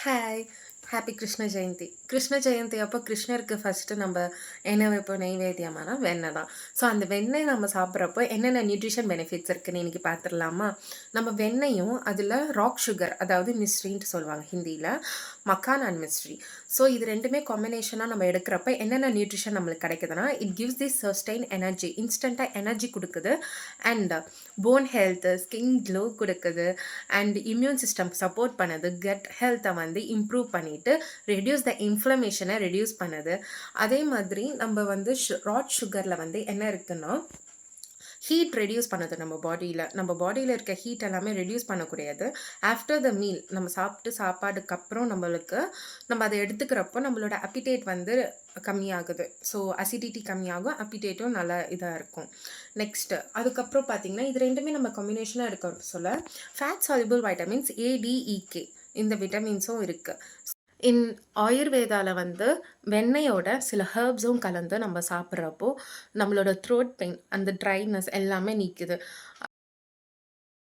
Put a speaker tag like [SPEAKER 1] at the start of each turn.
[SPEAKER 1] Hi! Happy Krishna Jayanthi. Krishna Jayanthi அப்போ கிருஷ்ணருக்கு first நம்ம என்ன வைப்போம் நெய்வேத்தியமானா வெண்ணெய் தான். ஸோ அந்த வெண்ணெய் நம்ம சாப்பிட்றப்போ என்னென்ன நியூட்ரிஷன் பெனிஃபிட்ஸ் இருக்குன்னு இன்னைக்கு பார்த்துடலாமா? நம்ம வெண்ணெயும் அதில் ராக் சுகர் அதாவது மிஸ்ரின்ட்டு சொல்லுவாங்க ஹிந்தியில. மக்கான் அண்ட் மிஸ்ரி. ஸோ இது 2மே காம்பினேஷனாக நம்ம எடுக்கிறப்ப என்னென்ன நியூட்ரிஷன் நம்மளுக்கு கிடைக்குதுன்னா, it gives the sustain energy. இன்ஸ்டன்ட்டாக எனர்ஜி குடுக்குது. And bone health, skin glow குடுக்குது. அண்ட் இம்யூன் சிஸ்டம் சப்போர்ட் பண்ணுது. கட் ஹெல்த்தை வந்து இம்ப்ரூவ் பண்ணிட்டு ரெடியூஸ் த இன்ஃப்ளமேஷனை ரெடியூஸ் பண்ணுது. அதே மாதிரி நம்ம வந்து ராட் சுகரில் வந்து என்ன இருக்குன்னா ஹீட் ரெடியூஸ் பண்ணுது நம்ம பாடியில் இருக்க ஹீட் எல்லாமே ரெடியூஸ் பண்ணக்கூடியது. ஆஃப்டர் த மீல் நம்ம சாப்பாடுக்கு அப்புறம் நம்ம அதை எடுத்துக்கிறப்போ நம்மளோட அப்பிடேட் வந்து கம்மியாகுது. ஸோ அசிடிட்டி கம்மியாகும், அப்பிடேட்டும் நல்லா இதாக இருக்கும். நெக்ஸ்ட்டு அதுக்கப்புறம் பார்த்தீங்கன்னா இது 2மே நம்ம காம்பினேஷனாக இருக்க சொல்ல ஃபேட் சால்யுபிள் வைட்டமின்ஸ் ஏடிஇகே இந்த விட்டமின்ஸும் இருக்குது. இன் ஆயுர்வேதாவில் வந்து வெண்ணெயோட சில ஹெர்ப்ஸும் கலந்து நம்ம சாப்பிட்றப்போ நம்மளோட த்ரோட் பெயின் அந்த ட்ரைனஸ் எல்லாமே நீக்குது.